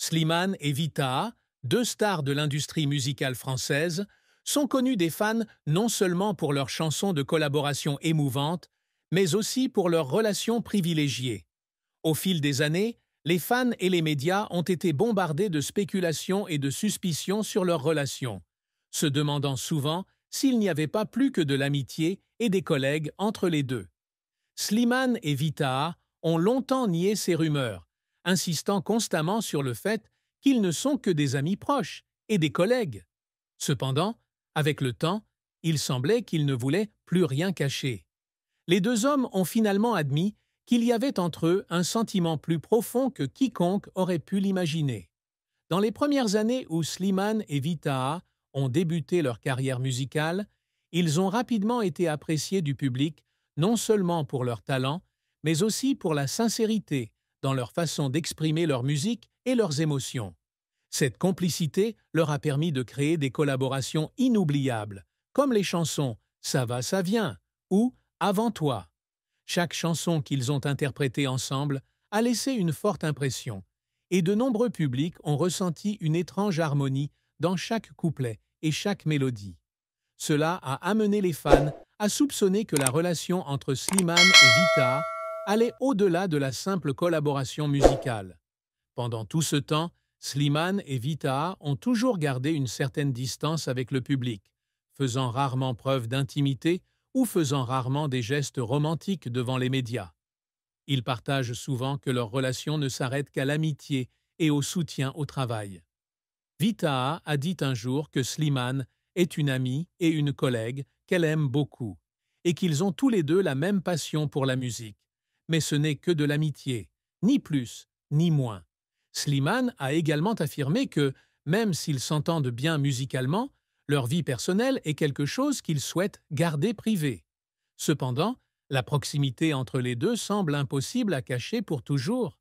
Slimane et Vita, deux stars de l'industrie musicale française, sont connus des fans non seulement pour leurs chansons de collaboration émouvantes, mais aussi pour leurs relations privilégiées. Au fil des années, les fans et les médias ont été bombardés de spéculations et de suspicions sur leurs relations, se demandant souvent s'il n'y avait pas plus que de l'amitié et des collègues entre les deux. Slimane et Vita ont longtemps nié ces rumeurs, insistant constamment sur le fait qu'ils ne sont que des amis proches et des collègues. Cependant, avec le temps, il semblait qu'ils ne voulaient plus rien cacher. Les deux hommes ont finalement admis qu'il y avait entre eux un sentiment plus profond que quiconque aurait pu l'imaginer. Dans les premières années où Slimane et Vita ont débuté leur carrière musicale, ils ont rapidement été appréciés du public non seulement pour leur talent, mais aussi pour la sincérité dans leur façon d'exprimer leur musique et leurs émotions. Cette complicité leur a permis de créer des collaborations inoubliables, comme les chansons Ça va, ça vient ou Avant toi. Chaque chanson qu'ils ont interprétée ensemble a laissé une forte impression, et de nombreux publics ont ressenti une étrange harmonie dans chaque couplet et chaque mélodie. Cela a amené les fans à soupçonner que la relation entre Slimane et Vita allait au-delà de la simple collaboration musicale. Pendant tout ce temps, Slimane et Vita ont toujours gardé une certaine distance avec le public, faisant rarement preuve d'intimité ou faisant rarement des gestes romantiques devant les médias. Ils partagent souvent que leur relation ne s'arrête qu'à l'amitié et au soutien au travail. Vita a dit un jour que Slimane est une amie et une collègue qu'elle aime beaucoup, et qu'ils ont tous les deux la même passion pour la musique. Mais ce n'est que de l'amitié, ni plus, ni moins. Slimane a également affirmé que, même s'ils s'entendent bien musicalement, leur vie personnelle est quelque chose qu'ils souhaitent garder privé. Cependant, la proximité entre les deux semble impossible à cacher pour toujours.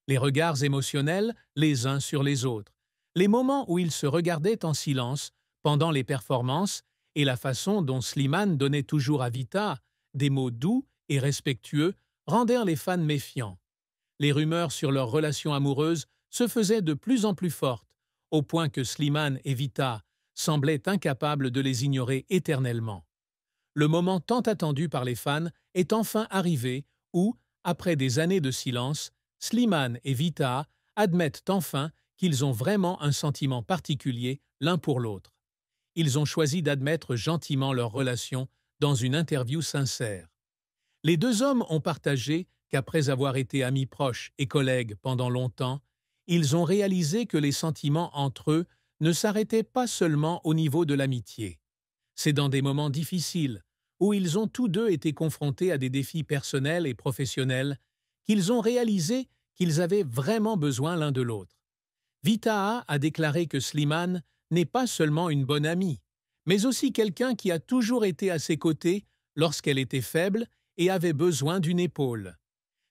Les regards émotionnels les uns sur les autres, les moments où ils se regardaient en silence pendant les performances et la façon dont Slimane donnait toujours à Vita des mots doux et respectueux rendirent les fans méfiants. Les rumeurs sur leur relation amoureuse se faisaient de plus en plus fortes, au point que Slimane et Vita semblaient incapables de les ignorer éternellement. Le moment tant attendu par les fans est enfin arrivé où, après des années de silence, Slimane et Vita admettent enfin qu'ils ont vraiment un sentiment particulier l'un pour l'autre. Ils ont choisi d'admettre gentiment leur relation dans une interview sincère. Les deux hommes ont partagé qu'après avoir été amis proches et collègues pendant longtemps, ils ont réalisé que les sentiments entre eux ne s'arrêtaient pas seulement au niveau de l'amitié. C'est dans des moments difficiles, où ils ont tous deux été confrontés à des défis personnels et professionnels, qu'ils ont réalisé qu'ils avaient vraiment besoin l'un de l'autre. Vita a déclaré que Slimane n'est pas seulement une bonne amie, mais aussi quelqu'un qui a toujours été à ses côtés lorsqu'elle était faible et avait besoin d'une épaule.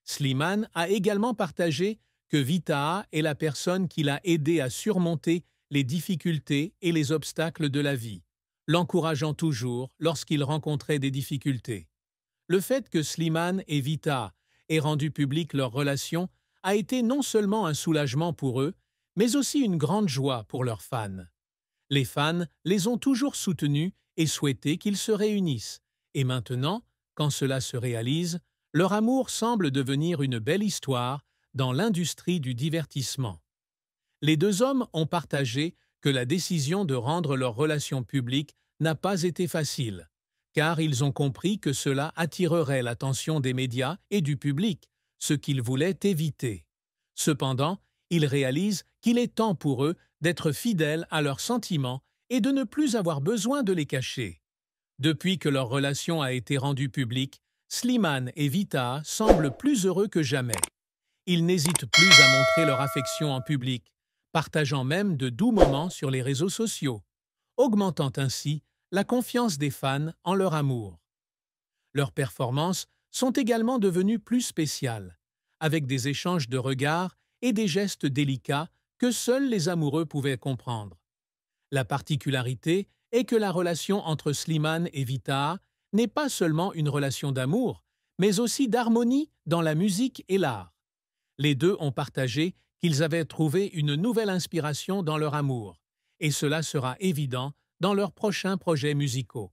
Slimane a également partagé que Vita est la personne qui l'a aidé à surmonter les difficultés et les obstacles de la vie, l'encourageant toujours lorsqu'il rencontrait des difficultés. Le fait que Slimane et Vita aient rendu public leur relation a été non seulement un soulagement pour eux, mais aussi une grande joie pour leurs fans. Les fans les ont toujours soutenus et souhaité qu'ils se réunissent, et maintenant, quand cela se réalise, leur amour semble devenir une belle histoire dans l'industrie du divertissement. Les deux hommes ont partagé que la décision de rendre leur relation publique n'a pas été facile, car ils ont compris que cela attirerait l'attention des médias et du public, ce qu'ils voulaient éviter. Cependant, ils réalisent qu'il est temps pour eux d'être fidèles à leurs sentiments et de ne plus avoir besoin de les cacher. Depuis que leur relation a été rendue publique, Slimane et Vita semblent plus heureux que jamais. Ils n'hésitent plus à montrer leur affection en public, partageant même de doux moments sur les réseaux sociaux, augmentant ainsi la confiance des fans en leur amour. Leurs performances sont également devenues plus spéciales, avec des échanges de regards et des gestes délicats que seuls les amoureux pouvaient comprendre. La particularité est que la relation entre Slimane et Vita n'est pas seulement une relation d'amour, mais aussi d'harmonie dans la musique et l'art. Les deux ont partagé qu'ils avaient trouvé une nouvelle inspiration dans leur amour, et cela sera évident dans leurs prochains projets musicaux.